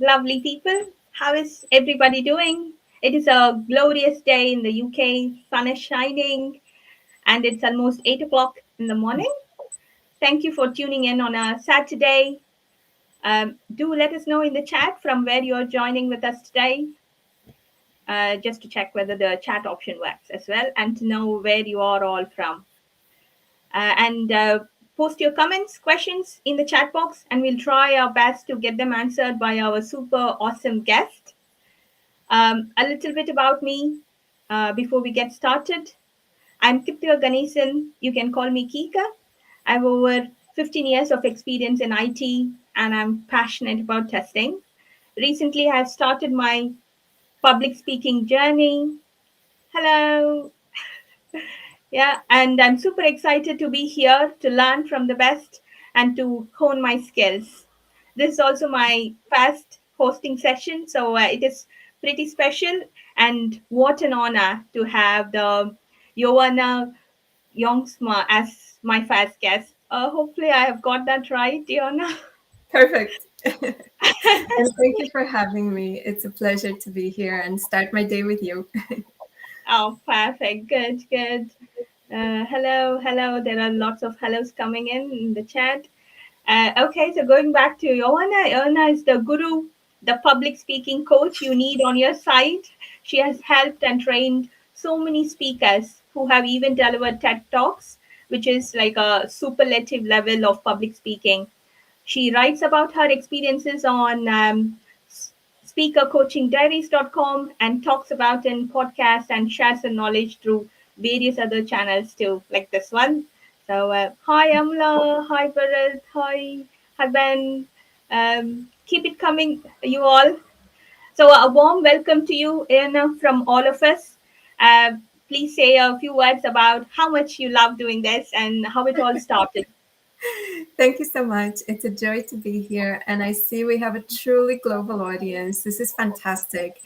lovely people. How is everybody doing? It is a glorious day in the UK. Sun is shining, and it's almost 8 o'clock in the morning. Thank you for tuning in on a Saturday. Do let us know in the chat from where you're joining with us today, just to check whether the chat option works as well, and to know where you are all from. And post your comments, questions in the chat box, and we'll try our best to get them answered by our super awesome guest. A little bit about me before we get started. I'm Kiptya Ganesan. You can call me Kika. I have over 15 years of experience in IT, and I'm passionate about testing. Recently, I've started my public speaking journey. Hello. Yeah, and I'm super excited to be here to learn from the best and to hone my skills. This is also my first hosting session, so it is pretty special. And what an honor to have the Ioana Jongsma as my first guest. Hopefully, I have got that right, Ioana. Perfect. And thank you for having me. It's a pleasure to be here and start my day with you. Oh, perfect. Good, good. Hello, hello. There are lots of hellos coming in the chat. Okay, so going back to Ioana is the guru, the public speaking coach you need on your side. She has helped and trained so many speakers who have even delivered TED Talks, which is like a superlative level of public speaking. She writes about her experiences on speakercoachingdiaries.com and talks about in podcasts and shares her knowledge through various other channels too, like this one. So, hi Amla, hi Bharat, hi Ben. Keep it coming, you all. So, a warm welcome to you, Anna, from all of us. Uh, please say a few words about how much you love doing this and how it all started. Thank you so much. It's a joy to be here. And I see we have a truly global audience. This is fantastic.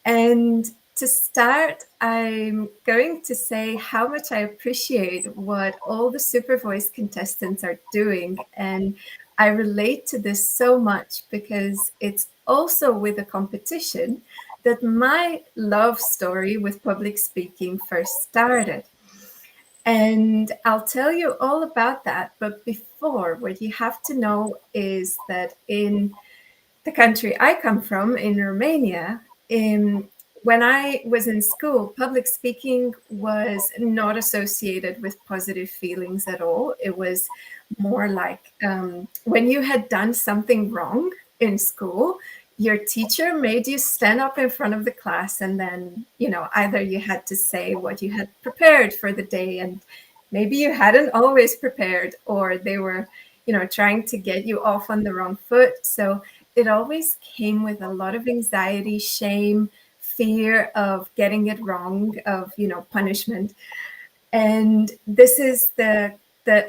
And to start, I'm going to say how much I appreciate what all the Super Voice contestants are doing. And I relate to this so much because it's also with a competition that my love story with public speaking first started. And I'll tell you all about that. But before, what you have to know is that in the country I come from, in Romania, when I was in school, public speaking was not associated with positive feelings at all. It was more like when you had done something wrong in school, your teacher made you stand up in front of the class, and then, either you had to say what you had prepared for the day, and maybe you hadn't always prepared, or they were, trying to get you off on the wrong foot. So it always came with a lot of anxiety, shame, fear of getting it wrong, of, punishment. And this is the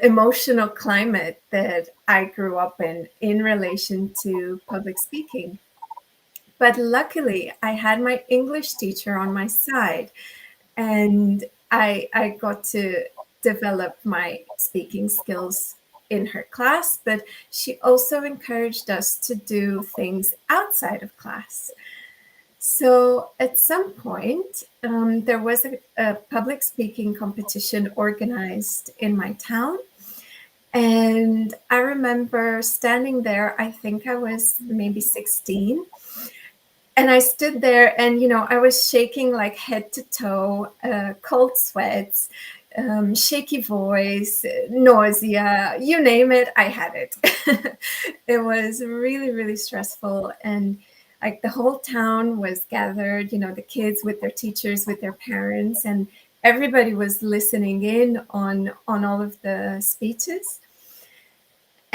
emotional climate that I grew up in relation to public speaking. But luckily, I had my English teacher on my side, and I got to develop my speaking skills in her class, but she also encouraged us to do things outside of class. So at some point, there was a public speaking competition organized in my town. And I remember standing there, I think I was maybe 16. And I stood there and, I was shaking like head to toe, cold sweats, shaky voice, nausea, you name it, I had it. It was really, really stressful. And like the whole town was gathered, the kids with their teachers, with their parents, and everybody was listening in on all of the speeches.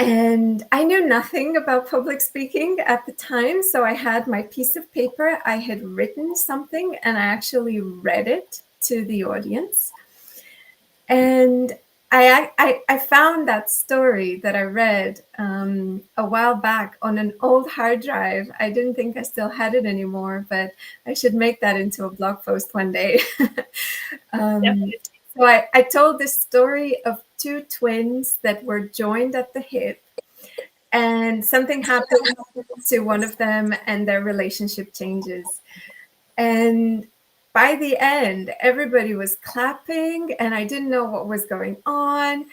And I knew nothing about public speaking at the time. So I had my piece of paper, I had written something, and I actually read it to the audience. And I found that story that I read a while back on an old hard drive. I didn't think I still had it anymore, but I should make that into a blog post one day. Definitely. So I told this story of two twins that were joined at the hip. and something happens to one of them and their relationship changes. And by the end, everybody was clapping, and I didn't know what was going on.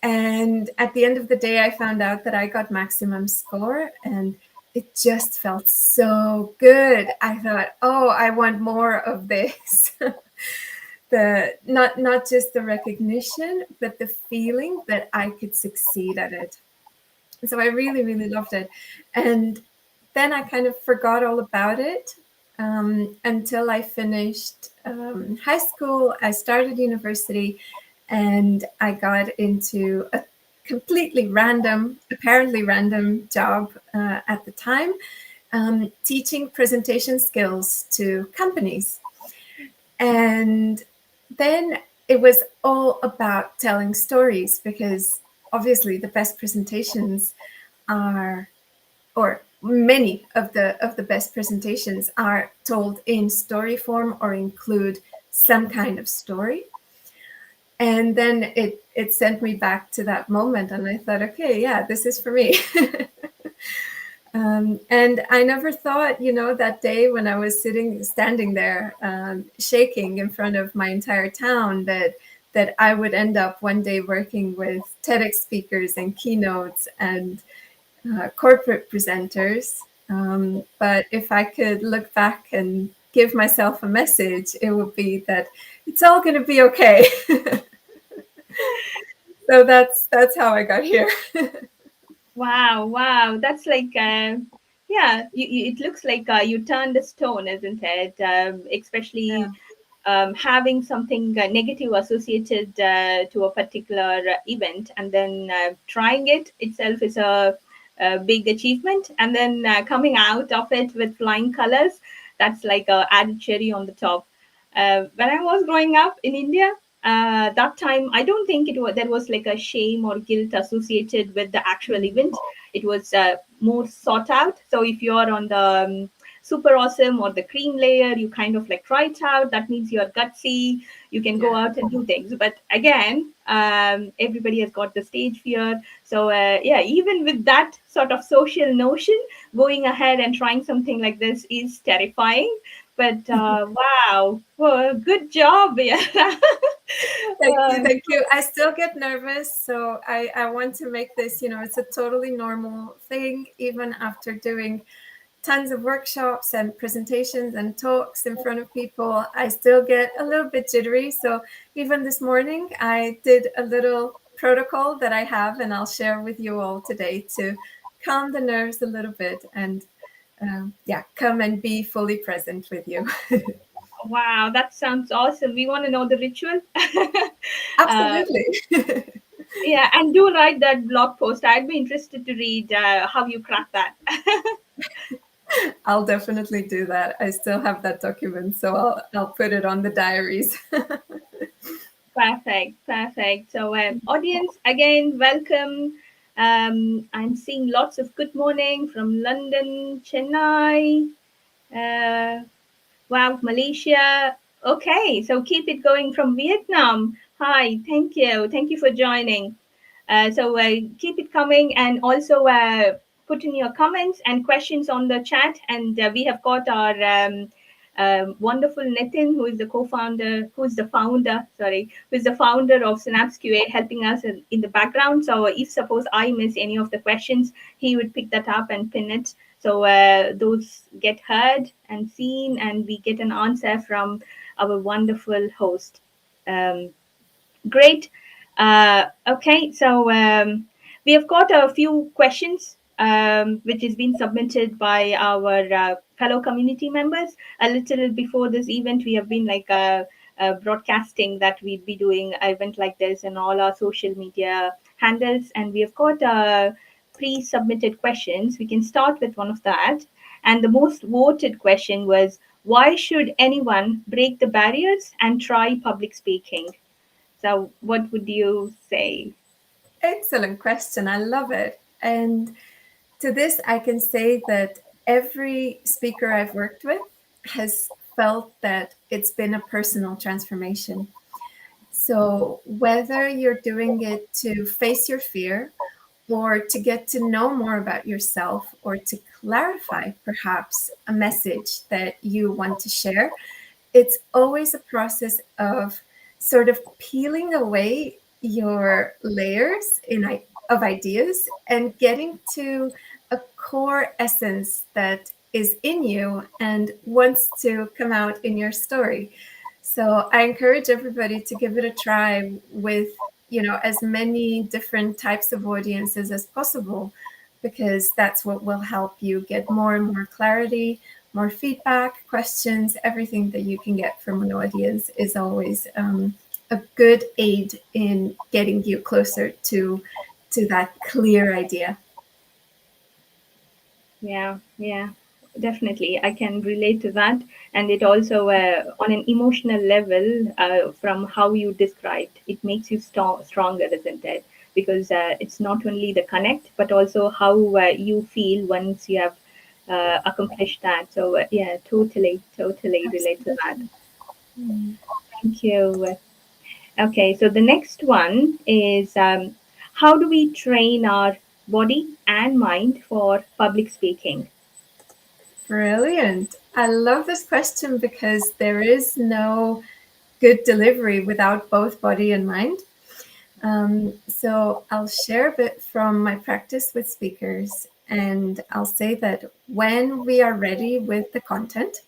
And at the end of the day, I found out that I got maximum score, and it just felt so good. I thought, oh, I want more of this. The not just the recognition, but the feeling that I could succeed at it. So I really, really loved it. And then I kind of forgot all about it until I finished high school. I started university, and I got into a completely random, apparently random job at the time, teaching presentation skills to companies. And then it was all about telling stories, because obviously the best presentations are, or many of the best presentations are told in story form or include some kind of story. And then it sent me back to that moment, and I thought, okay, yeah, this is for me. And I never thought, that day when I was standing there, shaking in front of my entire town, that I would end up one day working with TEDx speakers and keynotes and corporate presenters. But if I could look back and give myself a message, it would be that it's all going to be okay. So that's how I got here. Wow, wow. That's like, yeah, it looks like you turned a stone, isn't it? Especially having something negative associated to a particular event, and then trying it itself is a big achievement. And then coming out of it with flying colors, that's like a added cherry on the top. When I was growing up in India, that time I don't think there was like a shame or guilt associated with the actual event. It was more sought out. So if you are on the super awesome or the cream layer, you kind of like try it out. That means you're gutsy, you can go Yeah. out and do things. But again, everybody has got the stage fear. So yeah, even with that sort of social notion, going ahead and trying something like this is terrifying. But wow, well, good job. Yeah. Thank you, um, thank you. I still get nervous, so I want to make this, it's a totally normal thing, even after doing tons of workshops and presentations and talks in front of people. I still get a little bit jittery. So even this morning, I did a little protocol that I have, and I'll share with you all today to calm the nerves a little bit and yeah, come and be fully present with you. wow, that sounds awesome. We want to know the ritual. uh, Absolutely. yeah, and do write that blog post. I'd be interested to read how you crack that. I'll definitely do that. I still have that document, so I'll put it on the diaries. Perfect, perfect. So, audience, again, welcome. I'm seeing lots of good morning from London, Chennai, uh, wow, Malaysia. Okay, so keep it going from Vietnam. Hi, thank you. Thank you for joining. So keep it coming, and also put in your comments and questions on the chat. And we have got our wonderful Nitin, who is the co-founder, who is the founder of Synapse QA, helping us in the background. So if suppose I miss any of the questions, he would pick that up and pin it. So those get heard and seen, and we get an answer from our wonderful host. Um, Great. Okay, so we have got a few questions which has been submitted by our fellow community members. A little before this event, we have been like broadcasting that we'd be doing an event like this in all our social media handles, and we have got pre-submitted questions. We can start with one of that. And the most voted question was, why should anyone break the barriers and try public speaking? So, what would you say? Excellent question. I love it. And to this, I can say that every speaker I've worked with has felt that it's been a personal transformation. So, whether you're doing it to face your fear, or to get to know more about yourself, or to clarify perhaps a message that you want to share, it's always a process of sort of peeling away your layers of ideas and getting to a core essence that is in you and wants to come out in your story. So I encourage everybody to give it a try with, as many different types of audiences as possible, because that's what will help you get more and more clarity, more feedback, questions. Everything that you can get from an audience is always a good aid in getting you closer to that clear idea. Yeah, yeah, definitely. I can relate to that. And it also, on an emotional level, from how you described, it makes you stronger, isn't it? Because it's not only the connect, but also how you feel once you have accomplished that. So, yeah, totally, totally relate to that. Absolutely. Mm. Thank you. Okay, so the next one is how do we train our body and mind for public speaking? Brilliant. I love this question because there is no good delivery without both body and mind. So I'll share a bit from my practice with speakers, and I'll say that when we are ready with the content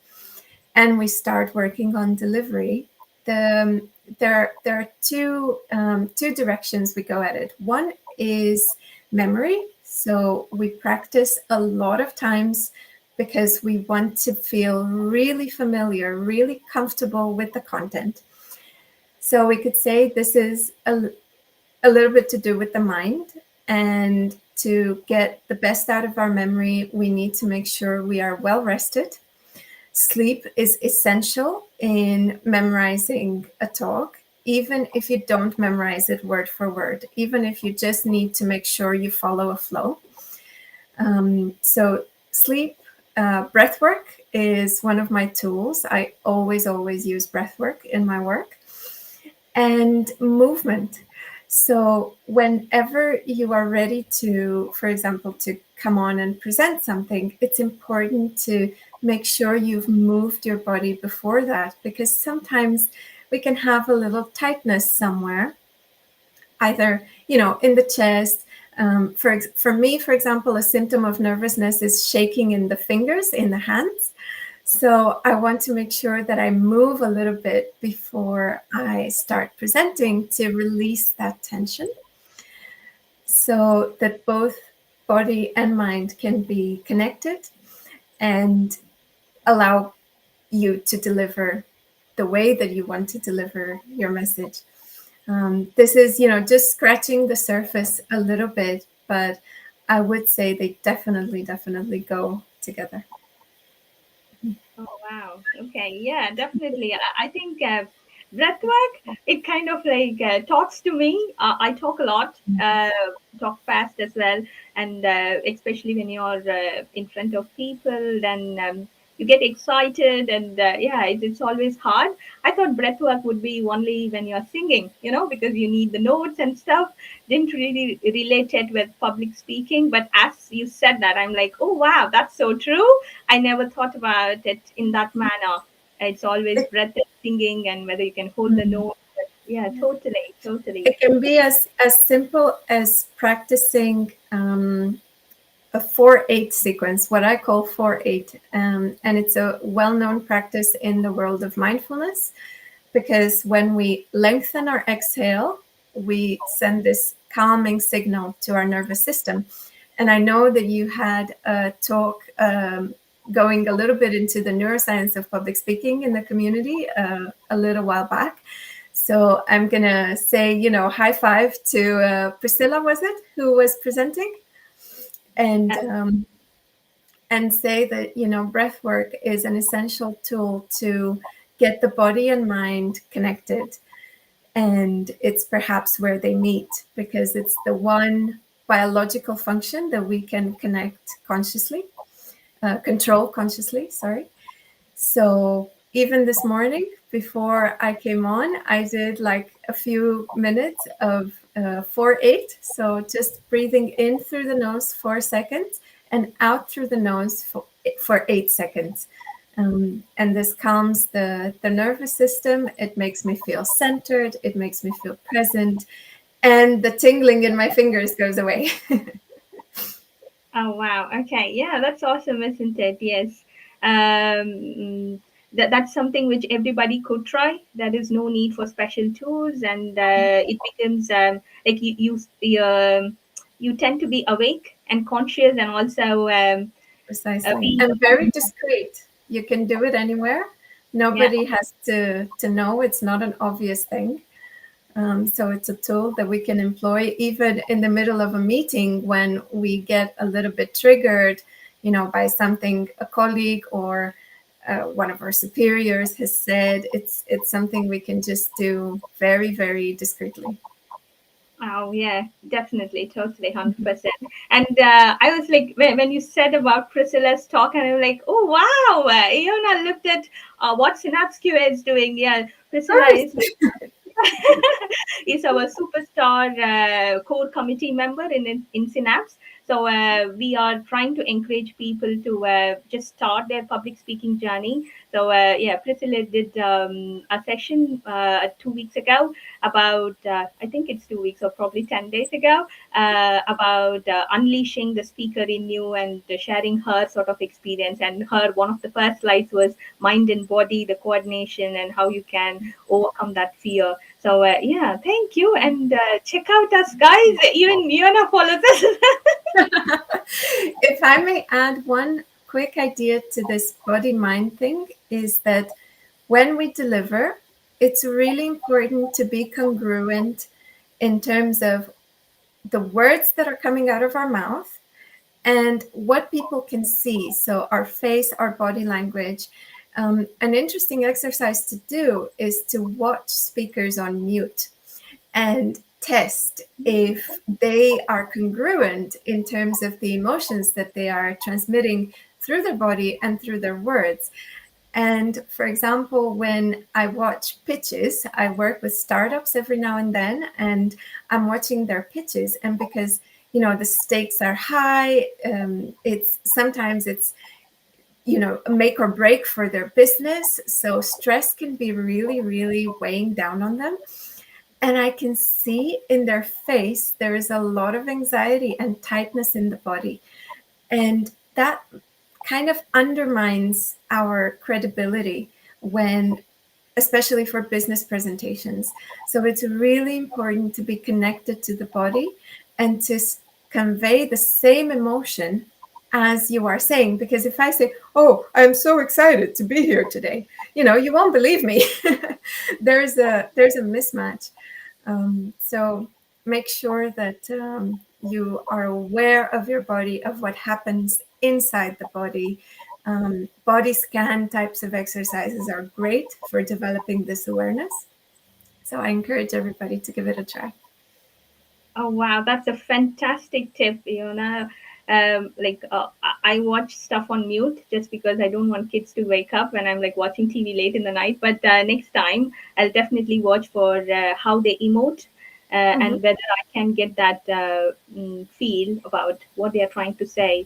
and we start working on delivery, there are two directions we go at it. One is memory. So we practice a lot of times because we want to feel really familiar, really comfortable with the content. So we could say this is a little bit to do with the mind. And to get the best out of our memory, we need to make sure we are well rested. Sleep is essential in memorizing a talk, even if you don't memorize it word for word, even if you just need to make sure you follow a flow. So, sleep, breath work is one of my tools. I always use breath work in my work, and movement. So whenever you are ready to, for example, to come on and present something, it's important to make sure you've moved your body before that, because sometimes we can have a little tightness somewhere, either, in the chest. For me, for example, a symptom of nervousness is shaking in the fingers, in the hands. So I want to make sure that I move a little bit before I start presenting to release that tension, so that both body and mind can be connected and allow you to deliver the way that you want to deliver your message. This is, just scratching the surface a little bit, but I would say they definitely go together. Oh wow. Okay. Yeah, definitely. I think breath work, it kind of like talks to me. I talk a lot, talk fast as well, and especially when you're in front of people, then you get excited, and yeah, it's always hard. I thought breath work would be only when you're singing, because you need the notes and stuff. Didn't really relate it with public speaking, but as you said that, I'm like, oh wow, that's so true. I never thought about it in that manner. It's always It, breath and singing and whether you can hold the mm, note. But yeah, totally, totally. it can be as simple as practicing a 4-8 sequence, what I call 4-8. And it's a well known practice in the world of mindfulness, because when we lengthen our exhale, we send this calming signal to our nervous system. And I know that you had a talk going a little bit into the neuroscience of public speaking in the community a little while back. So I'm going to say, high five to Priscilla, was it, who was presenting? And And and say that, breath work is an essential tool to get the body and mind connected. And it's perhaps where they meet, because it's the one biological function that we can connect consciously, control consciously, sorry. So even this morning, before I came on, I did like a few minutes of 4-8. So just breathing in through the nose 4 seconds and out through the nose for 8 seconds. And this calms the nervous system. It makes me feel centered. It makes me feel present. And the tingling in my fingers goes away. Oh wow. Okay. Yeah, that's awesome, isn't it? Yes. That's something which everybody could try. There is no need for special tools, and it becomes like you tend to be awake and conscious, and also Precisely. be And very discreet. You can do it anywhere. yeah. Nobody has to know. It's not an obvious thing. So it's a tool that we can employ even in the middle of a meeting when we get a little bit triggered, by something a colleague or one of our superiors has said. It's something we can just do very, very discreetly. Oh yeah, definitely, totally, 100%. And I was like, when you said about Priscilla's talk, and I'm like, oh wow, Iona looked at what Synapse QA is doing. Yeah, Priscilla Nice. is is our superstar core committee member in Synapse. So we are trying to encourage people to just start their public speaking journey. So yeah, Priscilla did a session 2 weeks ago about I think it's 2 weeks or probably 10 days ago about unleashing the speaker in you and sharing her sort of experience. And her one of the first slides was mind and body, the coordination, and how you can overcome that fear. So yeah, thank you, and check out us guys. Even Miona follows us. If I may add one quick idea to this body mind thing, is that when we deliver, it's really important to be congruent in terms of the words that are coming out of our mouth and what people can see. So, our face, our body language. An interesting exercise to do is to watch speakers on mute and test if they are congruent in terms of the emotions that they are transmitting through their body and through their words. And for example, when I watch pitches, I work with startups every now and then, and I'm watching their pitches. And because the stakes are high, it's sometimes it's make or break for their business. So stress can be really, really weighing down on them. And I can see in their face there is a lot of anxiety and tightness in the body. And that kind of undermines our credibility when, especially for business presentations. So it's really important to be connected to the body and to convey the same emotion as you are saying. Because if I say, "Oh, I'm so excited to be here today," you won't believe me. there's a mismatch. So make sure that you are aware of your body, of what happens inside the body. Body scan types of exercises are great for developing this awareness. So I encourage everybody to give it a try. Oh wow, that's a fantastic tip, Iona. Like I watch stuff on mute just because I don't want kids to wake up when I'm like watching TV late in the night. But next time I'll definitely watch for how they emote Mhm. and whether I can get that feel about what they are trying to say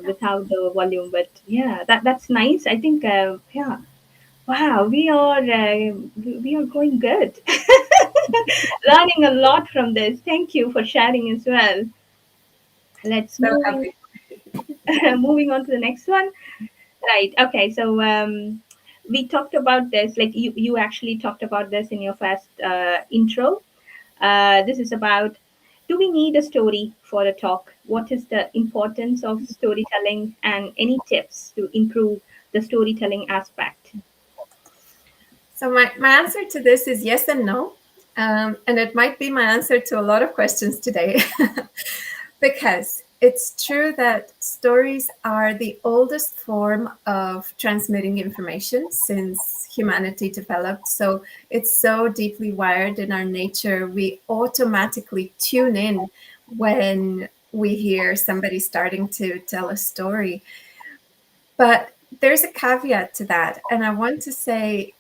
without the volume. But yeah, that's nice. I think yeah. Wow, we are going good. Learning a lot from this. Thank you for sharing as well. Let's So happy. moving on to the next one. Right. Okay. So we talked about this. Like you actually talked about this in your first intro. This is about, do we need a story for a talk? What is the importance of storytelling, and any tips to improve the storytelling aspect? So my answer to this is yes and no. And it might be my answer to a lot of questions today. Because it's true that stories are the oldest form of transmitting information since humanity developed. So it's so deeply wired in our nature, we automatically tune in when we hear somebody starting to tell a story. But there's a caveat to that. And I want to say,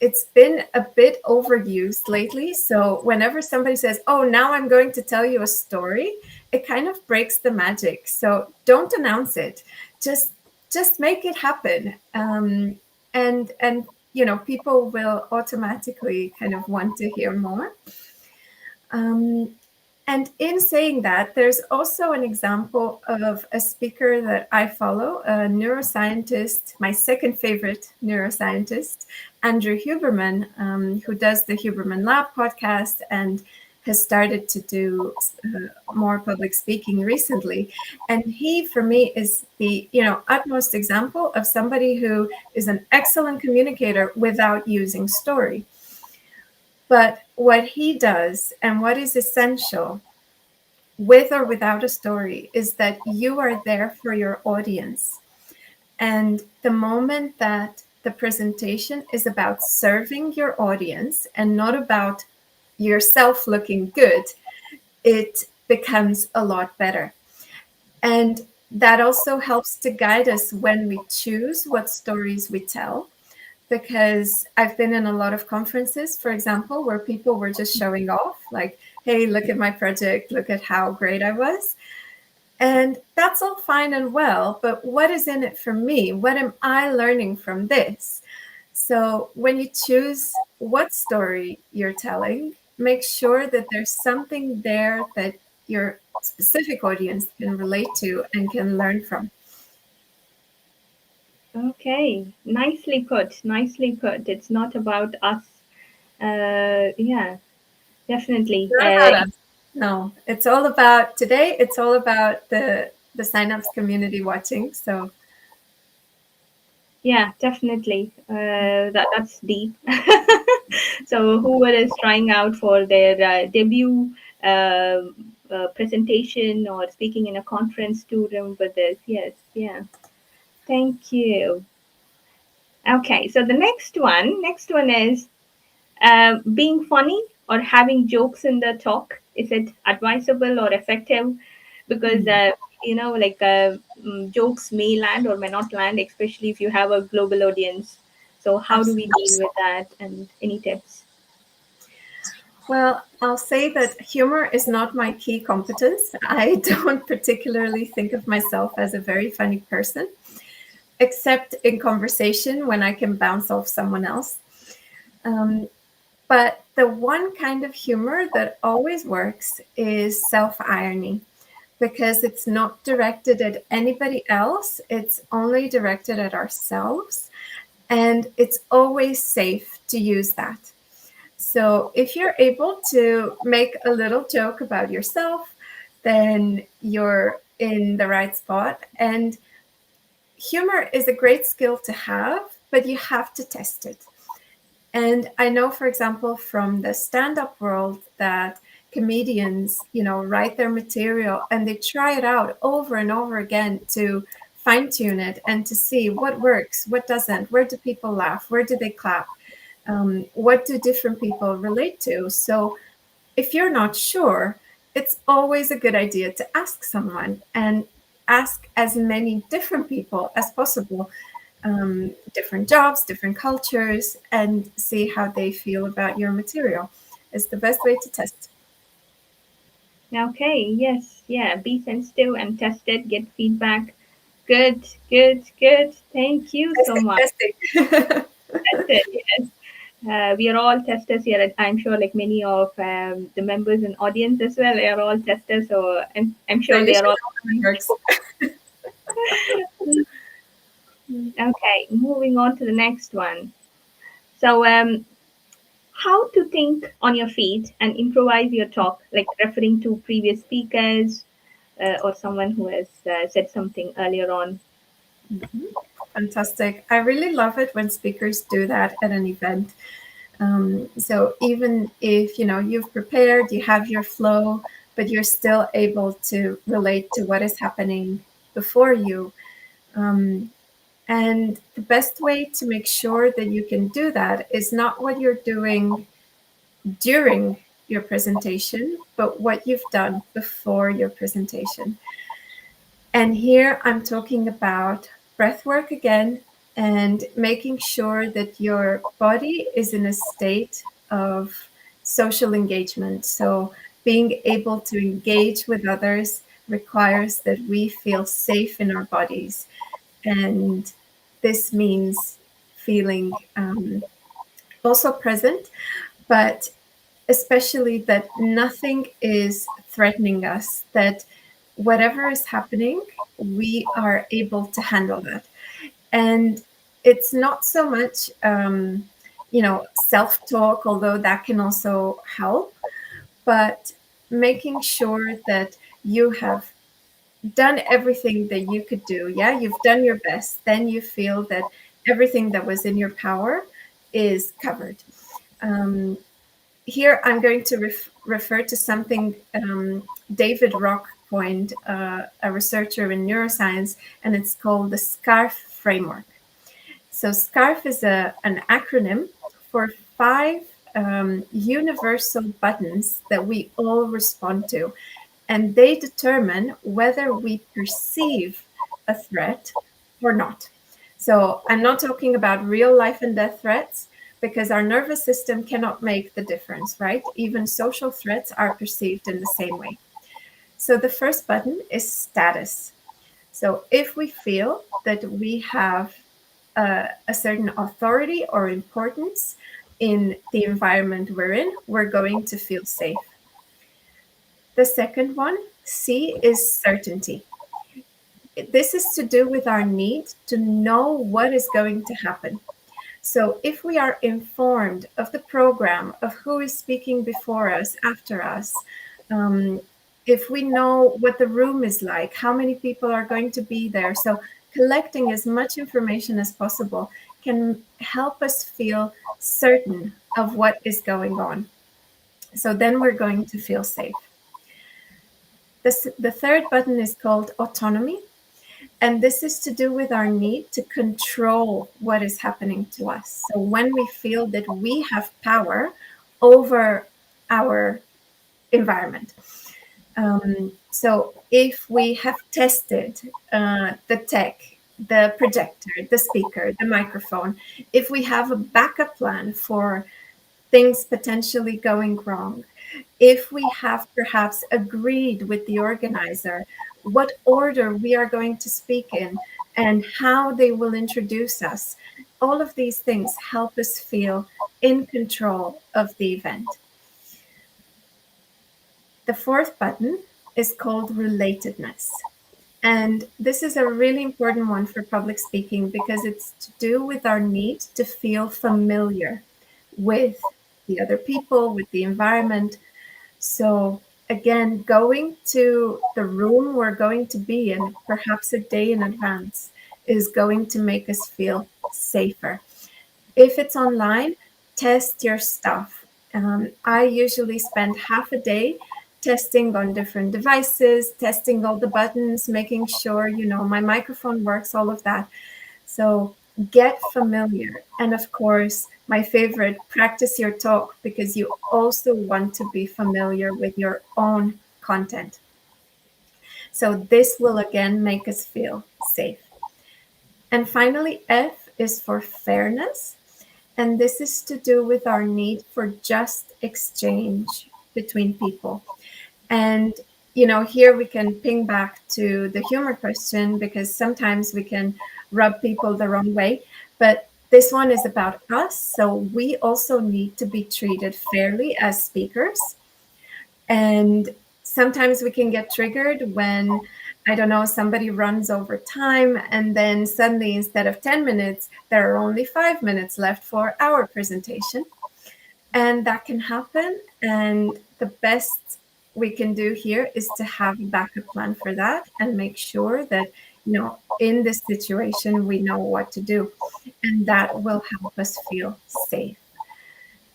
it's been a bit overused lately. So whenever somebody says, "Oh, now I'm going to tell you a story," it kind of breaks the magic. So don't announce it. Just just make it happen. And people will automatically kind of want to hear more. Um, and in saying that, there's also an example of a speaker that I follow, a neuroscientist, my second favorite neuroscientist, Andrew Huberman, who does the Huberman Lab podcast and has started to do more public speaking recently. And he, for me, is the utmost example of somebody who is an excellent communicator without using story. But what he does and what is essential with or without a story is that you are there for your audience. And the moment that the presentation is about serving your audience and not about yourself looking good, it becomes a lot better. And that also helps to guide us when we choose what stories we tell. Because I've been in a lot of conferences, for example, where people were just showing off, like, hey, look at my project, look at how great I was. And that's all fine and well, but what is in it for me? What am I learning from this? So when you choose what story you're telling, make sure that there's something there that your specific audience can relate to and can learn from. Okay, nicely put. Nicely put. It's not about us. Yeah, definitely. Not about us. No, it's all about today. It's all about the signups community watching. So Yeah, definitely. That's deep. So, whoever is trying out for their debut presentation or speaking in a conference, to remember this. Yes, yeah. Thank you. Okay, so the next one is being funny or having jokes in the talk. Is it advisable or effective? Because jokes may land or may not land, especially if you have a global audience. So how do we absolutely. deal with that? And any tips? Well, I'll say that humor is not my key competence. I don't particularly think of myself as a very funny person, except in conversation when I can bounce off someone else. Um, but the one kind of humor that always works is self irony, because it's not directed at anybody else, it's only directed at ourselves. And it's always safe to use that. So if you're able to make a little joke about yourself, then you're in the right spot. And humor is a great skill to have, but you have to test it. And I know, for example, from the stand-up world that comedians, write their material and they try it out over and over again to fine tune it and to see what works, what doesn't, where do people laugh, where do they clap, what do different people relate to. So if you're not sure, it's always a good idea to ask someone and ask as many different people as possible, different jobs, different cultures, and see how they feel about your material. It's the best way to test. Okay, yes, yeah. Be sensitive and test it. Get feedback. Good, good, good. Thank you so Testing, much. testing. Test it. Yes. We are all testers here. I'm sure, like many of the members and audience as well, they are all testers. So I'm So sure you they are should all. know how it works. Okay, moving on to the next one. So, how to think on your feet and improvise your talk, like referring to previous speakers or someone who has said something earlier on. Mhm. Fantastic. I really love it when speakers do that at an event. So even if you've prepared, you have your flow, but you're still able to relate to what is happening before you. Um, and the best way to make sure that you can do that is not what you're doing during your presentation, but what you've done before your presentation. And here I'm talking about breath work again, and making sure that your body is in a state of social engagement. So, being able to engage with others requires that we feel safe in our bodies. And this means feeling also present, but especially that nothing is threatening us, that whatever is happening, we are able to handle that. And it's not so much, self talk, although that can also help, but making sure that you have done everything that you could do. Yeah, you've done your best. Then you feel that everything that was in your power is covered. Um, Here, I'm going to refer to something David Rock coined, a researcher in neuroscience, and it's called the SCARF framework. So, SCARF is an acronym for five universal buttons that we all respond to, and they determine whether we perceive a threat or not. So I'm not talking about real life and death threats because our nervous system cannot make the difference, right? Even social threats are perceived in the same way. So the first button is status. So if we feel that we have a certain authority or importance in the environment we're in, we're going to feel safe. The second one, C, is certainty. This is to do with our need to know what is going to happen. So if we are informed of the program, of who is speaking before us, after us, um, if we know what the room is like, how many people are going to be there. So collecting as much information as possible can help us feel certain of what is going on. So then we're going to feel safe. The third button is called autonomy. And this is to do with our need to control what is happening to us. So when we feel that we have power over our environment. So if we have tested the tech, the projector, the speaker, the microphone, if we have a backup plan for things potentially going wrong, if we have perhaps agreed with the organizer what order we are going to speak in and how they will introduce us, all of these things help us feel in control of the event. The fourth button is called relatedness. And this is a really important one for public speaking because it's to do with our need to feel familiar with the other people, with the environment. So again, going to the room we're going to be in, perhaps a day in advance, is going to make us feel safer. If it's online, test your stuff. I usually spend half a day testing on different devices, testing all the buttons, making sure, my microphone works, all of that. So get familiar. And of course, my favorite, practice your talk because you also want to be familiar with your own content. So this will again make us feel safe. And finally, F is for fairness. And this is to do with our need for just exchange between people. And, here we can ping back to the humor question because sometimes we can rub people the wrong way. But this one is about us. So we also need to be treated fairly as speakers. And sometimes we can get triggered when, I don't know, somebody runs over time and then suddenly instead of 10 minutes, there are only 5 minutes left for our presentation. And that can happen. And the best we can do here is to have a backup plan for that and make sure that, in this situation, we know what to do. And that will help us feel safe.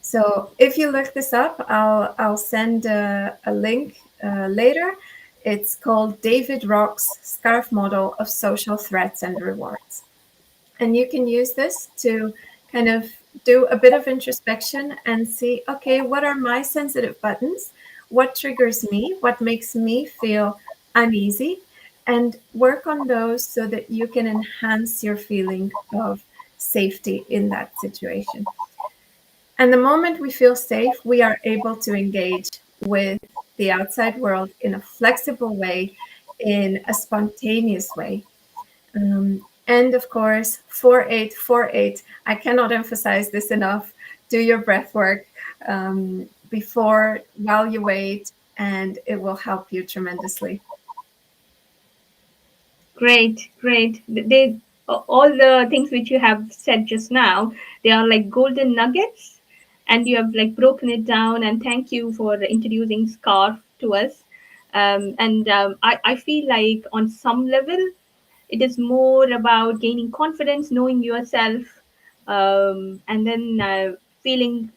So if you look this up, I'll send a link later. It's called David Rock's SCARF model of social threats and rewards. And you can use this to kind of do a bit of introspection and see, okay, what are my sensitive buttons? What triggers me? What makes me feel uneasy? and work on those so that you can enhance your feeling of safety in that situation. And the moment we feel safe, we are able to engage with the outside world in a flexible way, in a spontaneous way. And of course, 4848, I cannot emphasize this enough. Do your breath work before, while you wait, and it will help you tremendously. Great, great. All the things which you have said just now, they are like golden nuggets, and you have like broken it down. And thank you for introducing Scarf to us. I feel like on some level, it is more about gaining confidence, knowing yourself, and then um, feeling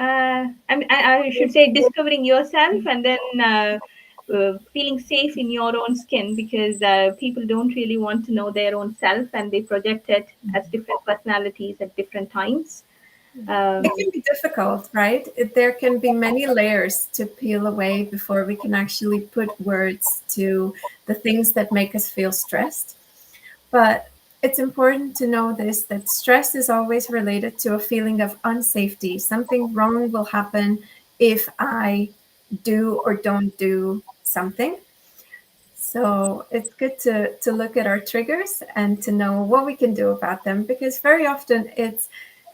I should say discovering yourself, and then feeling safe in your own skin, because people don't really want to know their own self, and they project it as different personalities at different times. It Um, can be difficult, right? There can be many layers to peel away before we can actually put words to the things that make us feel stressed. But it's important to know this, that stress is always related to a feeling of unsafety. Something wrong will happen if I do or don't do something. So it's good to look at our triggers and to know what we can do about them, because very often it's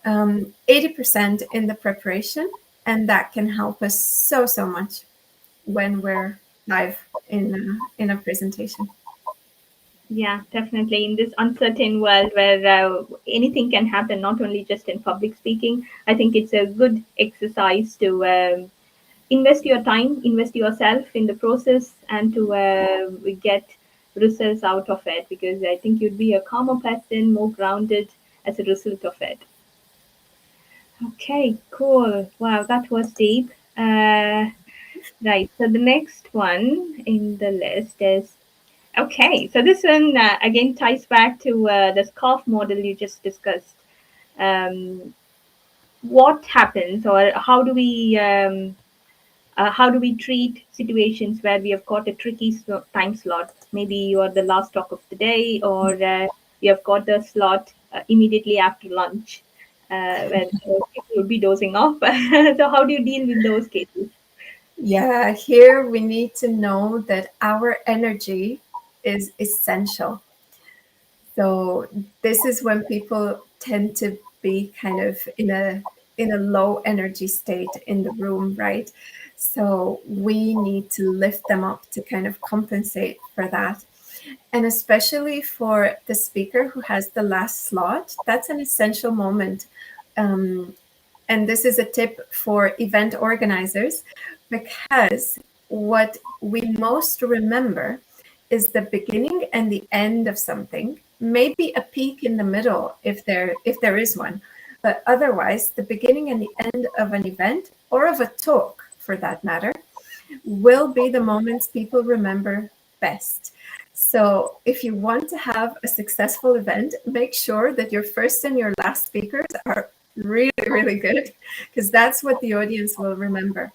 80% in the preparation, and that can help us so, so much when we're live in a presentation. yeah, definitely. In this uncertain world where anything can happen, not only just in public speaking, I think it's a good exercise to invest your time, invest yourself in the process, and to get results out of it, because I think you'd be a calmer person, more grounded as a result of it. Okay, cool. Wow, that was deep. Right, so the next one in the list is okay. So this one again ties back to the scarf model you just discussed. Um, what happens, or how do we treat situations where we have got a tricky time slot? Maybe you are the last talk of the day, or you have got the slot immediately after lunch, where people will be dozing off. So, how do you deal with those cases? Yeah, here we need to know that our energy is essential. So this is when people tend to be kind of in a low energy state in the room, right? So we need to lift them up to kind of compensate for that. And especially for the speaker who has the last slot, that's an essential moment. Um, and this is a tip for event organizers, because what we most remember is the beginning and the end of something, maybe a peak in the middle if there is one, but otherwise the beginning and the end of an event, or of a talk for that matter, will be the moments people remember best. So, if you want to have a successful event, make sure that your first and your last speakers are really, really good, because that's what the audience will remember.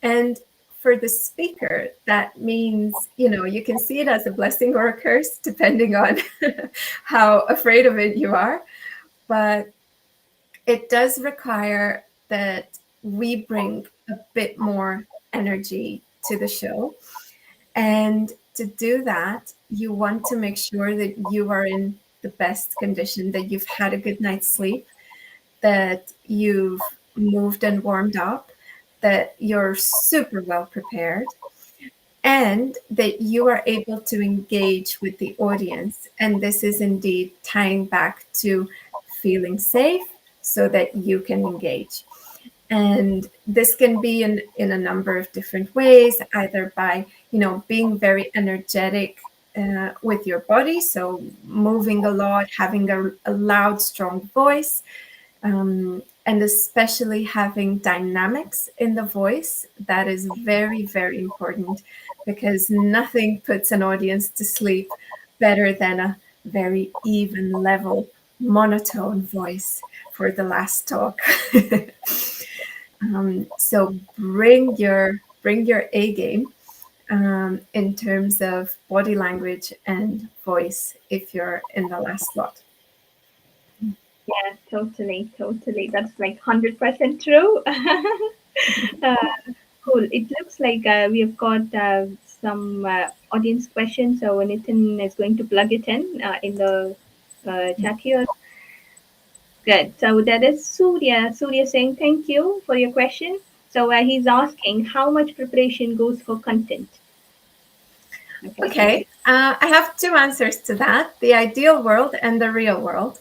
And for the speaker, that means, you can see it as a blessing or a curse, depending on how afraid of it you are. But it does require that we bring a bit more energy to the show. And to do that, you want to make sure that you are in the best condition, that you've had a good night's sleep, that you've moved and warmed up, that you're super well prepared, and that you are able to engage with the audience. And this is indeed tying back to feeling safe so that you can engage. And this can be in a number of different ways, either by, being very energetic with your body, so moving a lot, having a loud, strong voice, and especially having dynamics in the voice. That is very, very important, because nothing puts an audience to sleep better than a very even, level, monotone voice for the last talk. So bring your A game in terms of body language and voice if you're in the last slot. Yeah, totally, totally. That's like 100% true. uh, cool. It looks like we have got some audience questions. So Nitin is going to plug it in the chat here. Good. So that is Surya. Surya saying thank you for your question. So he's asking how much preparation goes for content. Okay. Okay, I have two answers to that: the ideal world and the real world.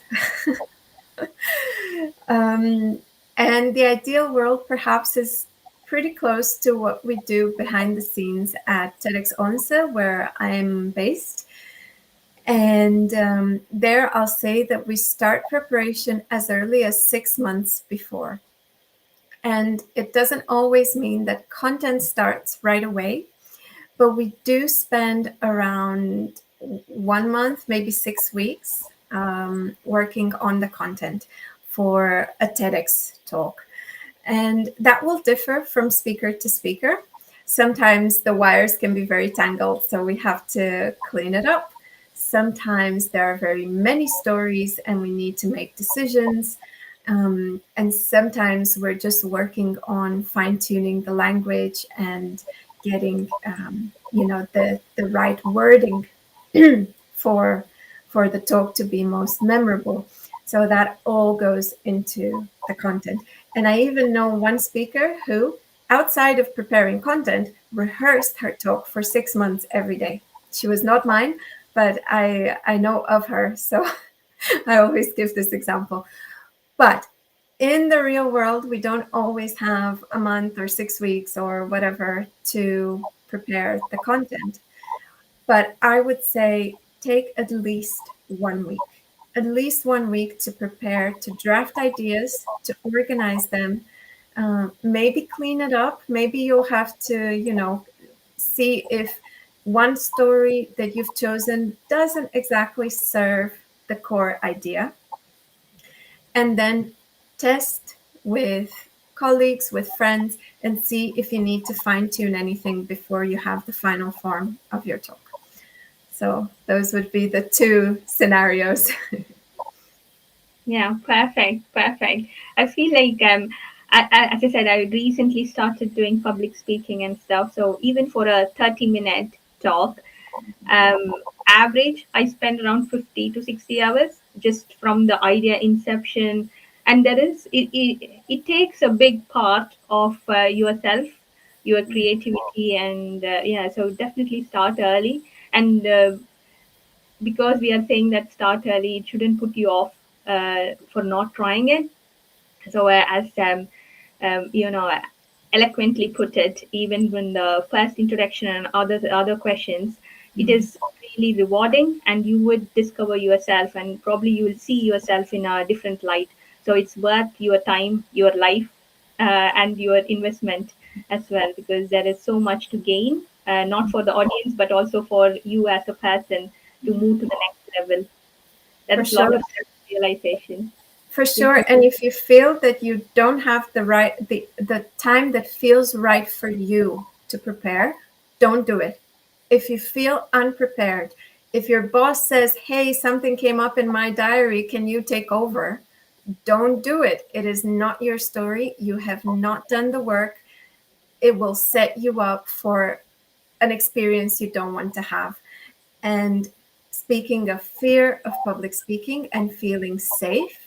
Um, and the ideal world perhaps is pretty close to what we do behind the scenes at TEDx Once, where I'm based. And there I'll say that we start preparation as early as 6 months before. And it doesn't always mean that content starts right away, but we do spend around 1 month, maybe 6 weeks, working on the content for a TEDx talk. And that will differ from speaker to speaker. Sometimes the wires can be very tangled, so we have to clean it up. Sometimes there are very many stories and we need to make decisions. And sometimes we're just working on fine tuning the language and getting, the right wording for the talk to be most memorable. So that all goes into the content. And I even know one speaker who, outside of preparing content, rehearsed her talk for 6 months every day. She was not mine, but I know of her. So I always give this example. But in the real world, we don't always have a month or 6 weeks or whatever to prepare the content. But I would say take at least 1 week to prepare, to draft ideas, to organize them, maybe clean it up. Maybe you'll have to, see if one story that you've chosen doesn't exactly serve the core idea. And then test with colleagues, with friends, and see if you need to fine tune anything before you have the final form of your talk. So those would be the two scenarios. Yeah, perfect, perfect. I feel like as I said, I recently started doing public speaking and stuff. So even for a 30-minute talk, average, I spend around 50 to 60 hours just from the idea inception. And there is it takes a big part of yourself, your creativity, and yeah. So definitely start early, and because we are saying that start early, it shouldn't put you off for not trying it. So as you know, eloquently put it, even when the first introduction and other questions, it is really rewarding, and you would discover yourself, and probably you will see yourself in a different light. So it's worth your time, your life, and your investment as well, because there is so much to gain, not for the audience, but also for you as a person to move to the next level. For That's a lot sure. of realization. For sure. And if you feel that you don't have the time that feels right for you to prepare, don't do it. If you feel unprepared, if your boss says, "Hey, something came up in my diary, can you take over?" Don't do it. It is not your story. You have not done the work. It will set you up for an experience you don't want to have. And speaking of fear of public speaking and feeling safe,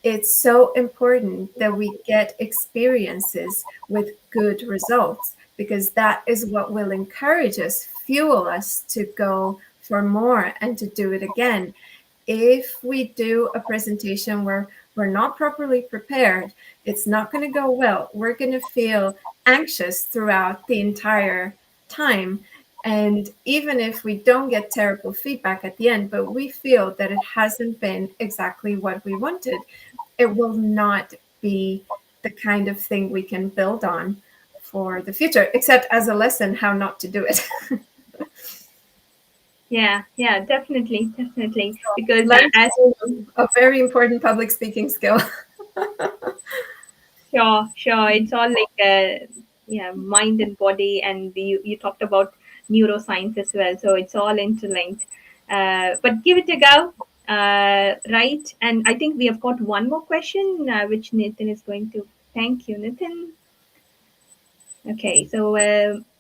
it's so important that we get experiences with good results, because that is what will encourage us, fuel us to go for more and to do it again. If we do a presentation where we're not properly prepared, it's not going to go well. We're going to feel anxious throughout the entire time. And even if we don't get terrible feedback at the end, but we feel that it hasn't been exactly what we wanted, it will not be the kind of thing we can build on for the future, except as a lesson how not to do it. Yeah, yeah, definitely, definitely. Because Life as skill, a very important public speaking skill. Sure, sure. It's all like yeah, mind and body, and you talked about neuroscience as well, so it's all interlinked. But give it a go, right? And I think we have got one more question, which Nathan is going to. Thank you, Nathan. Okay, so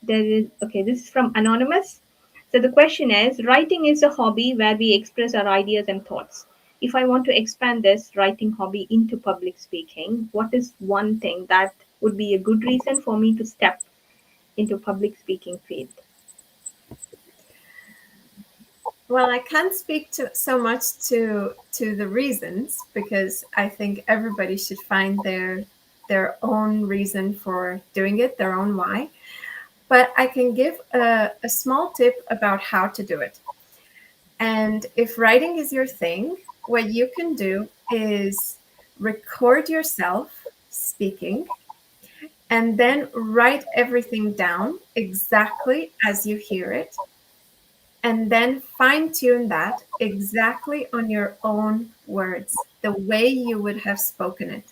there is okay. This is from anonymous. So the question is: writing is a hobby where we express our ideas and thoughts. If I want to expand this writing hobby into public speaking, what is one thing that would be a good reason for me to step into public speaking field? Well, I can't speak to so much to the reasons because I think everybody should find their own reason for doing it, their own why. But I can give a small tip about how to do it. And if writing is your thing, what you can do is record yourself speaking and then write everything down exactly as you hear it, and then fine tune that exactly on your own words, the way you would have spoken it.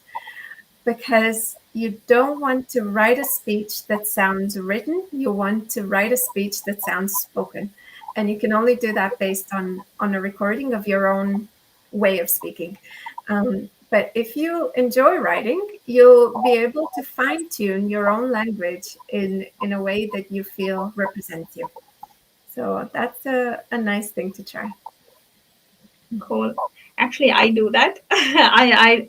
Because you don't want to write a speech that sounds written, you want to write a speech that sounds spoken. And you can only do that based on a recording of your own way of speaking. But if you enjoy writing, you'll be able to fine tune your own language in a way that you feel represents you. So that's a nice thing to try. Cool. Actually, I do that. I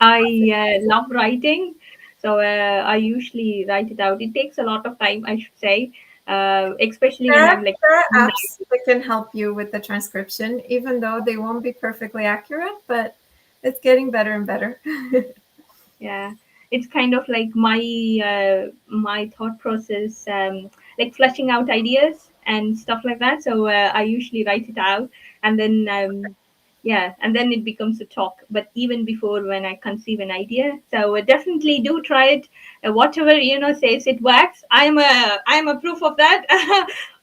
love writing, so I usually write it out. It takes a lot of time, I should say, especially when I'm like. There are apps that can help you with the transcription, even though they won't be perfectly accurate, but it's getting better and better. Yeah, it's kind of like my thought process, like fleshing out ideas and stuff like that. So I usually write it out, and then yeah, and then it becomes a talk. But even before, when I conceive an idea, so definitely do try it. Whatever says it works. I'm a proof of that.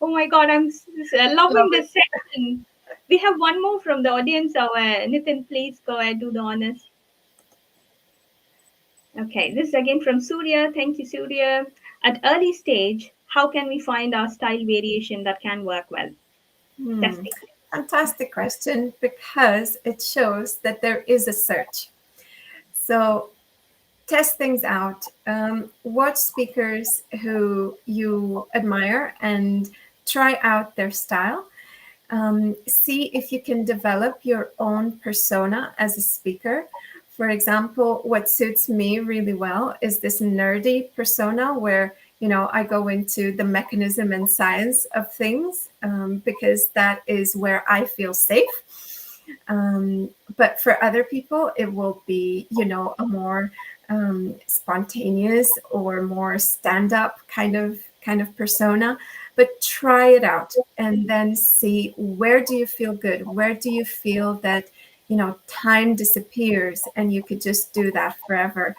Oh my god, Love loving it. this session. We have one more from the audience, so Nitin, please go ahead, do the honors. Okay, this is again from Surya. Thank you, Surya. At early stage, how can we find our style variation that can work well? Hmm. Testing. Fantastic question because it shows that there is a search. So test things out. Watch speakers who you admire and try out their style. See if you can develop your own persona as a speaker. For example, what suits me really well is this nerdy persona where I go into the mechanism and science of things because that is where I feel safe. But for other people, it will be a more spontaneous or more stand-up kind of persona. But try it out and then see, where do you feel good, where do you feel that time disappears and you could just do that forever.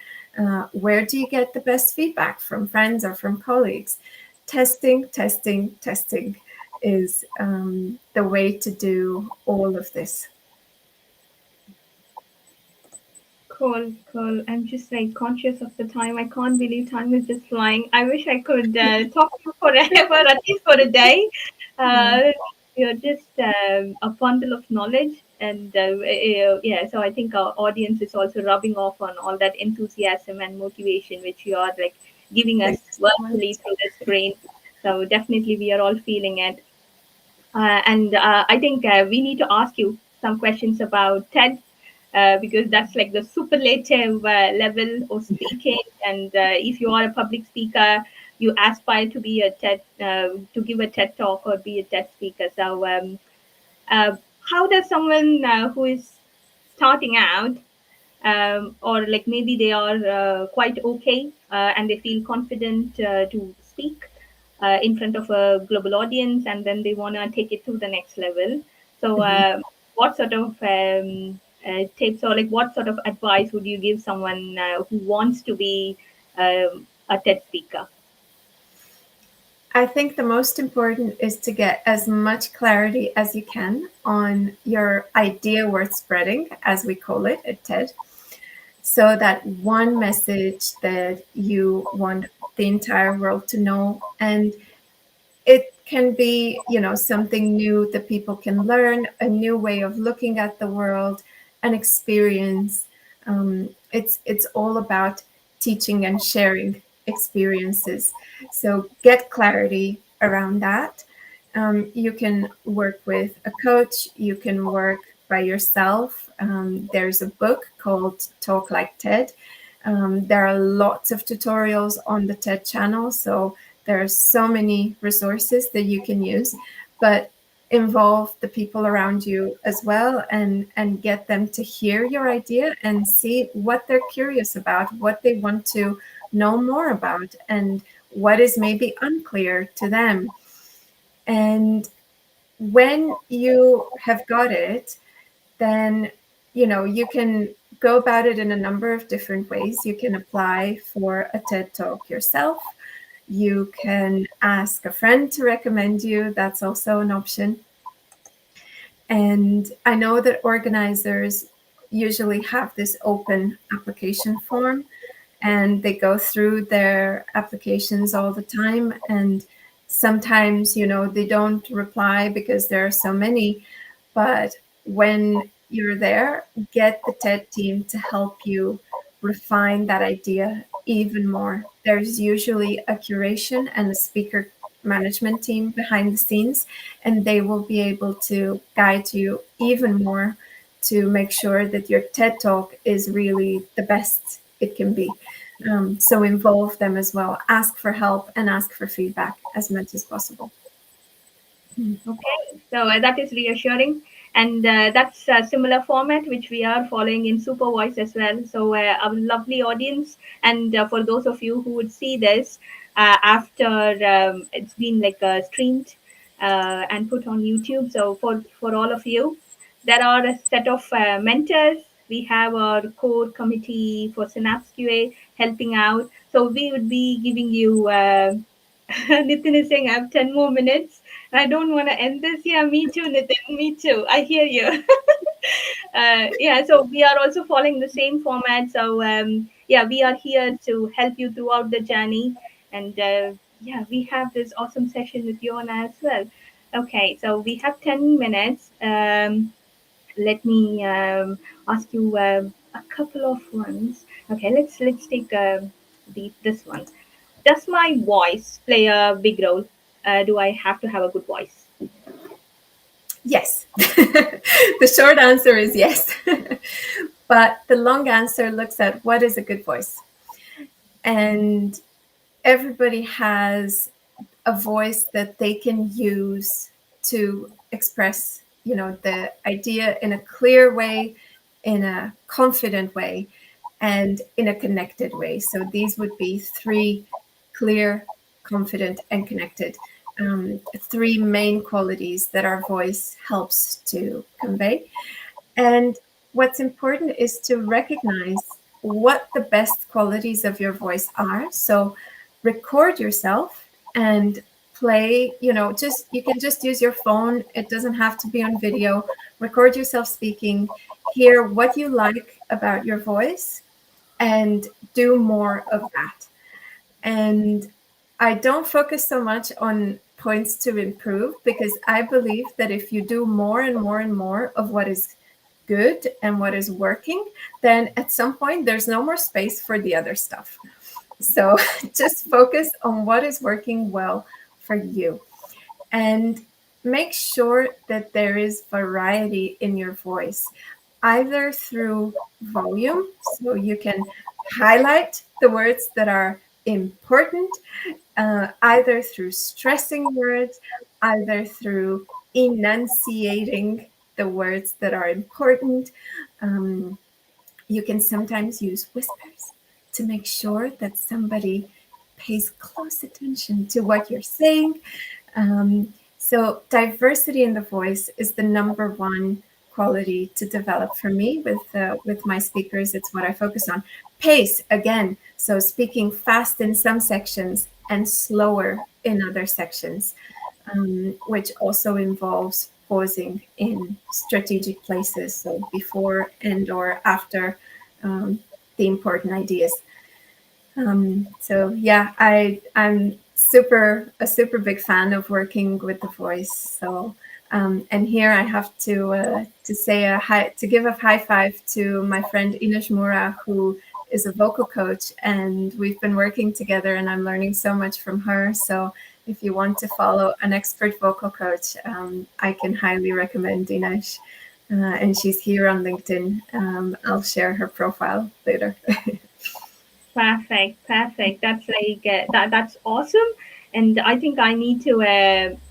Where do you get the best feedback, from friends or from colleagues? Testing, testing, testing is the way to do all of this. Cool, cool. I'm just like conscious of the time. I can't believe time is just flying. I wish I could talk to you forever, at least for a day. Yeah. Uh, you're just a bundle of knowledge, and yeah. So I think our audience is also rubbing off on all that enthusiasm and motivation which you are like giving Thank us you so much. virtually through the screen. So definitely, we are all feeling it. And I think we need to ask you some questions about TED because that's like the superlative level of speaking. And if you are a public speaker, you aspire to be a TED, to give a TED talk or be a TED speaker. So, how does someone who is starting out or like maybe they are quite okay and they feel confident to speak in front of a global audience and then they want to take it to the next level. So, Mhm. what sort of tips or like what sort of advice would you give someone who wants to be a TED speaker? I think the most important is to get as much clarity as you can on your idea worth spreading, as we call it at TED. So that one message that you want the entire world to know. And it can be, something new that people can learn, a new way of looking at the world, an experience. It's all about teaching and sharing experiences. So get clarity around that. You can work with a coach. You can work by yourself. There's a book called Talk Like TED. There are lots of tutorials on the TED channel. So there are so many resources that you can use, but involve the people around you as well, and get them to hear your idea and see what they're curious about, what they want to know more about, and what is maybe unclear to them. And when you have got it, then you can go about it in a number of different ways. You can apply for a TED Talk yourself. You can ask a friend to recommend you. That's also an option. And I know that organizers usually have this open application form, and they go through their applications all the time. And sometimes, they don't reply because there are so many. But when you're there, get the TED team to help you refine that idea even more. There's usually a curation and a speaker management team behind the scenes, and they will be able to guide you even more to make sure that your TED talk is really the best it can be. So involve them as well. Ask for help and ask for feedback as much as possible. Okay, so that is reassuring, and that's a similar format which we are following in Super Voice as well. So, our lovely audience, and for those of you who would see this after it's been like streamed and put on YouTube. So, for all of you, there are a set of mentors. We have our core committee for Synapse QA helping out. So, we would be giving you. Nitin is saying I have 10 more minutes. I don't want to end this. Yeah, me too, Nitin. Me too. I hear you. Yeah, so we are also following the same format. So, yeah, we are here to help you throughout the journey. And yeah, we have this awesome session with Yona as well. Okay, so we have 10 minutes. Let me ask you a couple of ones. Okay, let's take this one. Does my voice play a big role? Do I have to have a good voice? Yes. The short answer is yes. But the long answer looks at what is a good voice. And everybody has a voice that they can use to express, the idea in a clear way, in a confident way, and in a connected way. So these would be three: clear, confident, and connected. Three main qualities that our voice helps to convey. And what's important is to recognize what the best qualities of your voice are. So record yourself and play, just you can just use your phone. It doesn't have to be on video. Record yourself speaking, hear what you like about your voice, and do more of that. And I don't focus so much on points to improve, because I believe that if you do more and more and more of what is good and what is working, then at some point there's no more space for the other stuff. So just focus on what is working well for you, and make sure that there is variety in your voice, either through volume, so you can highlight the words that are important, either through stressing words, either through enunciating the words that are important. Um, you can sometimes use whispers to make sure that somebody pays close attention to what you're saying. So diversity in the voice is the number one quality to develop for me with my speakers. It's what I focus on. Pace again, so speaking fast in some sections and slower in other sections, which also involves pausing in strategic places, so before and or after the important ideas. So yeah, I'm super big fan of working with the voice. So and here I have to say a high to give a high five to my friend Ines Mura, who is a vocal coach, and we've been working together, and I'm learning so much from her. So if you want to follow an expert vocal coach, I can highly recommend Ines. And she's here on LinkedIn. I'll share her profile later. Perfect, perfect. That's like that's awesome. And I think I need to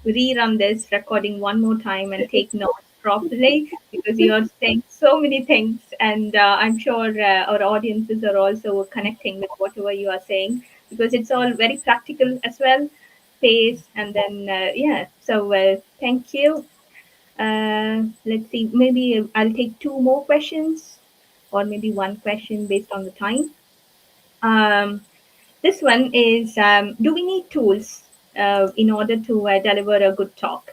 rerun this recording one more time and take notes properly because you're saying so many things, and I'm sure our audiences are also connecting with whatever you are saying because it's all very practical as well. Pace, and then yeah. So thank you. Let's see. Maybe I'll take two more questions, or maybe one question based on the time. Um, this one is do we need tools in order to deliver a good talk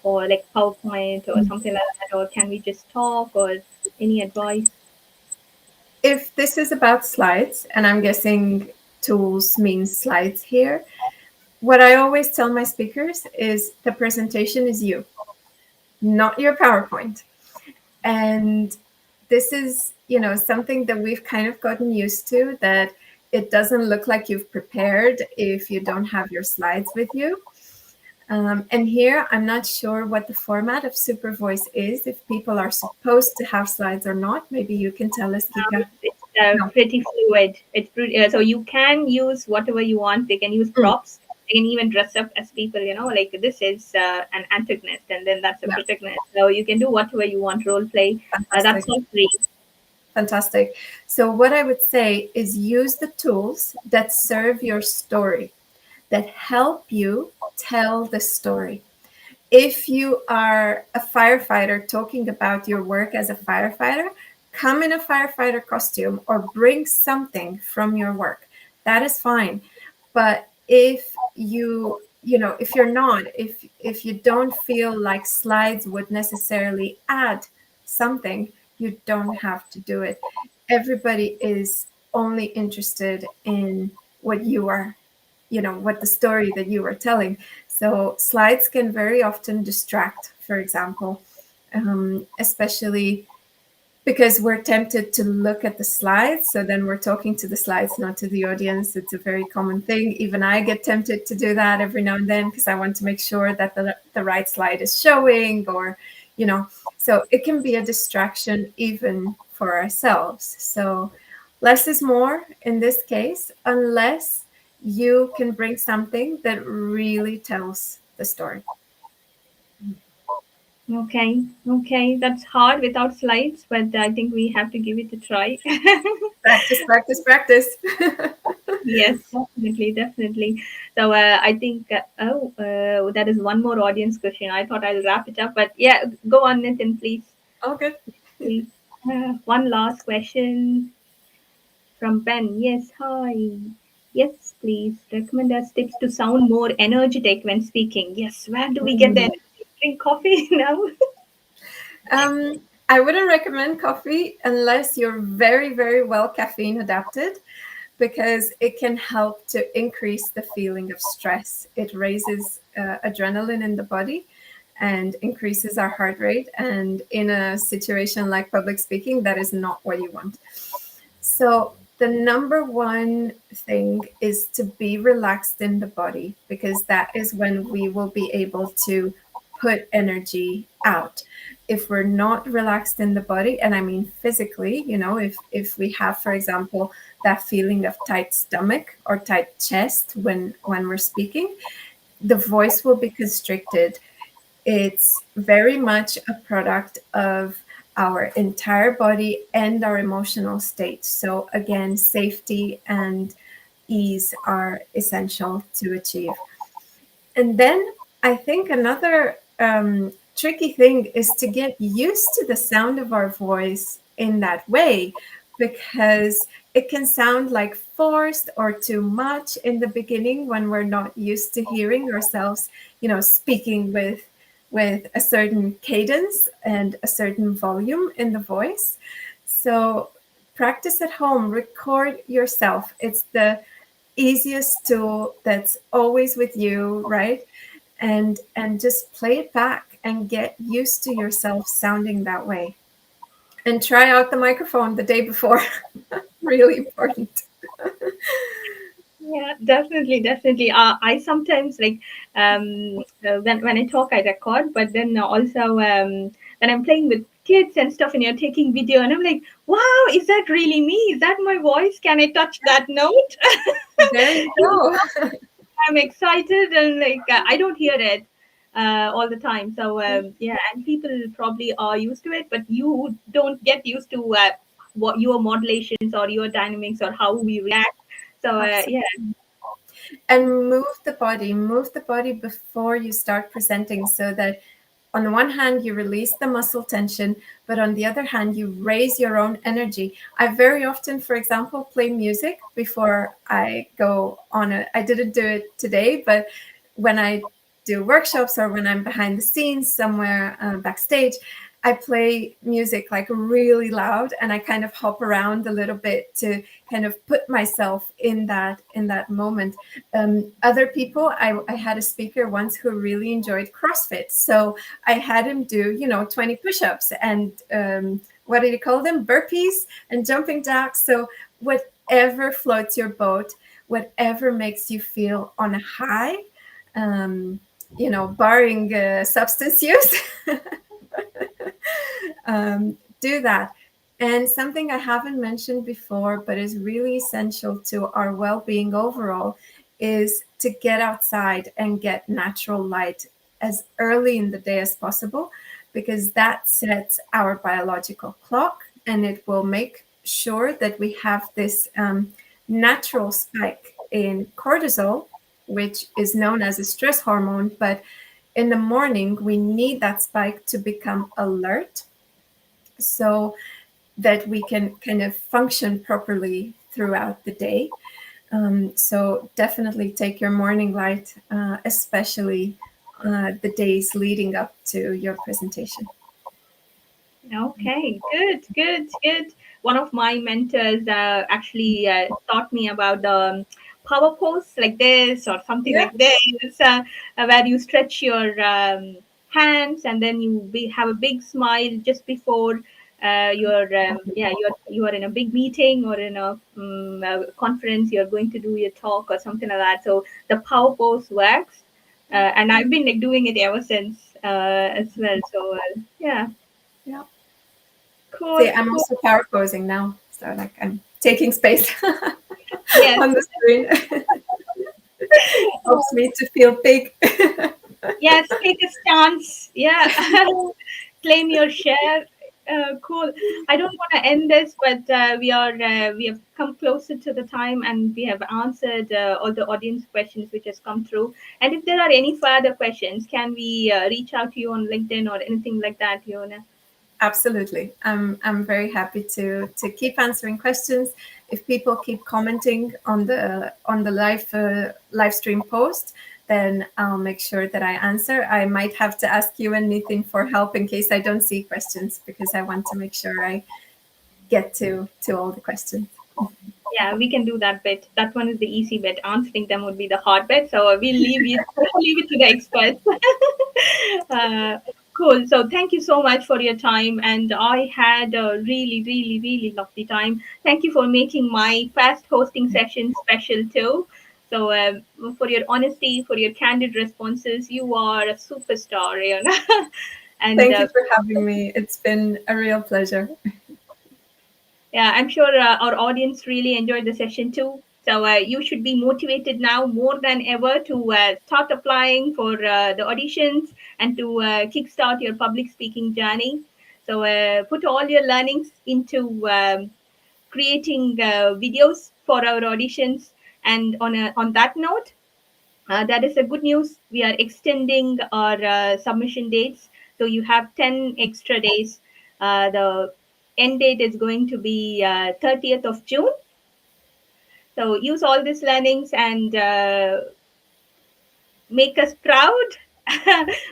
or like PowerPoint or something like that? Or can we just talk or any advice? If this is about slides, and I'm guessing tools means slides here, what I always tell my speakers is the presentation is you, not your PowerPoint. And this is, something that we've kind of gotten used to, that it doesn't look like you've prepared if you don't have your slides with you. And here, I'm not sure what the format of Super Voice is, if people are supposed to have slides or not. Maybe you can tell us, Kika. It's No. pretty fluid. It's pretty, so you can use whatever you want. They can use Mm, props. They can even dress up as people. Like this is an antagonist, and then that's a yeah, protagonist. So you can do whatever you want. Role play. That's fantastic. all free. Fantastic. So, what I would say is use the tools that serve your story, that help you tell the story. If you are a firefighter talking about your work as a firefighter, come in a firefighter costume or bring something from your work. That is fine. But if you're not, if you don't feel like slides would necessarily add something, you don't have to do it. Everybody is only interested in what you are, what the story that you are telling. So slides can very often distract, for example, especially because we're tempted to look at the slides. So then we're talking to the slides, not to the audience. It's a very common thing. Even I get tempted to do that every now and then because I want to make sure that the right slide is showing, or, so it can be a distraction even for ourselves. So less is more in this case, unless you can bring something that really tells the story. Okay, okay, that's hard without slides, but I think we have to give it a try. Practice, practice, practice. Yes, definitely, definitely. So I think, that is one more audience question. I thought I'll wrap it up, but yeah, go on, Nitin, please. All good. Please. One last question from Ben. Yes, hi. Yes, please recommend us tips to sound more energetic when speaking. Yes, where do we get the energy? Drink coffee now. I wouldn't recommend coffee unless you're very, very well caffeine adapted, because it can help to increase the feeling of stress. It raises adrenaline in the body and increases our heart rate. And in a situation like public speaking, that is not what you want. So, the number one thing is to be relaxed in the body, because that is when we will be able to put energy out. If we're not relaxed in the body, and I mean physically, if we have, for example, that feeling of tight stomach or tight chest when we're speaking, the voice will be constricted. It's very much a product of our entire body and our emotional state. So, again, safety and ease are essential to achieve. And then I think another tricky thing is to get used to the sound of our voice in that way, because it can sound like forced or too much in the beginning when we're not used to hearing ourselves, speaking with a certain cadence and a certain volume in the voice. So practice at home, record yourself. It's the easiest tool that's always with you, right? And just play it back and get used to yourself sounding that way. And try out the microphone the day before. Really important. Yeah, definitely, definitely. I sometimes like when I talk, I record, but then also when I'm playing with kids and stuff, and you're taking video, and I'm like, wow, is that really me? Is that my voice? Can I touch that note? There you go. I'm excited, and like I don't hear it all the time. So yeah, and people probably are used to it, but you don't get used to what your modulations or your dynamics or how we react. So Absolutely. yeah. And move the body before you start presenting, so that on the one hand you release the muscle tension, but on the other hand you raise your own energy. I very often, for example, play music before I go on a I didn't do it today, but when I do workshops or when I'm behind the scenes somewhere backstage, I play music like really loud, and I kind of hop around a little bit to kind of put myself in that moment. Other people, I had a speaker once who really enjoyed CrossFit, so I had him do 20 push-ups and what do you call them, burpees and jumping jacks. So whatever floats your boat, whatever makes you feel on a high, um, barring substance use. Do that. And something I haven't mentioned before, but is really essential to our well being overall, is to get outside and get natural light as early in the day as possible, because that sets our biological clock, and it will make sure that we have this natural spike in cortisol, which is known as a stress hormone. But in the morning, we need that spike to become alert, so that we can kind of function properly throughout the day. So definitely take your morning light, especially the days leading up to your presentation. Okay, good, good, good. One of my mentors actually taught me about the power pose like this or something Yeah, like this, where you stretch your hands and then have a big smile just before you are in a big meeting or in a conference. You're going to do your talk or something like that. So the power pose works, and I've been like doing it ever since as well. So yeah. yeah. See, Cool, I'm cool. also power posing now, so like I'm taking space Yes, on the screen. Helps me to feel big. yes. Take a stance. Yeah, claim your share. Cool. I don't want to end this, but we have come closer to the time, and we have answered all the audience questions which has come through. And if there are any further questions, can we reach out to you on LinkedIn or anything like that, Yona? Absolutely. I'm very happy to keep answering questions. If people keep commenting on the live stream post, then I'll make sure that I answer. I might have to ask you anything for help in case I don't see questions, because I want to make sure I get to all the questions. Yeah, we can do that bit. That one is the easy bit. Answering them would be the hard bit. So we'll leave it to the experts. uh, cool. So thank you so much for your time, and I had a really, really, really lovely time. Thank you for making my first hosting session special too. So for your honesty, for your candid responses, you are a superstar, Riona. and Thank you for having me. It's been a real pleasure. yeah, I'm sure our audience really enjoyed the session too. So you should be motivated now more than ever to start applying for the auditions and to kickstart your public speaking journey. So put all your learnings into creating videos for our auditions. And on that note, that is a good news. We are extending our submission dates. So you have 10 extra days. The end date is going to be 30th of June. So use all these learnings and make us proud.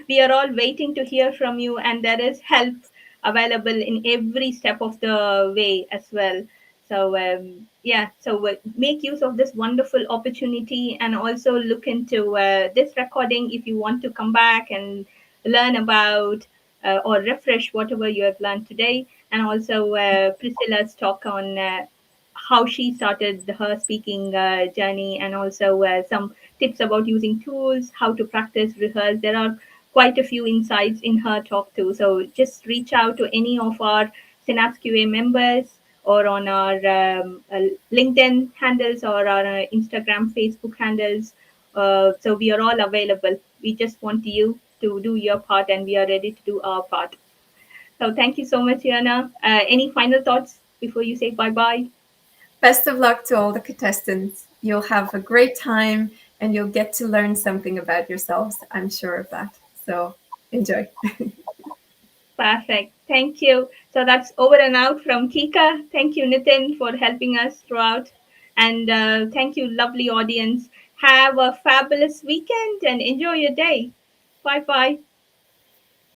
We are all waiting to hear from you, and there is help available in every step of the way as well. So yeah, so make use of this wonderful opportunity, and also look into this recording if you want to come back and learn about or refresh whatever you have learned today. And also Priscilla's talk on how she started her speaking journey, and also some tips about using tools, how to practice, rehearse. There are quite a few insights in her talk too. So just reach out to any of our Synapse QA members, or on our LinkedIn handles, or our Instagram, Facebook handles. So we are all available. We just want you to do your part, and we are ready to do our part. So thank you so much, Yana. Any final thoughts before you say bye bye? Best of luck to all the contestants. You'll have a great time and you'll get to learn something about yourselves. I'm sure of that. So enjoy. Perfect. Thank you. So that's over and out from Kika. Thank you, Nitin, for helping us throughout. And thank you, lovely audience. Have a fabulous weekend and enjoy your day. Bye bye.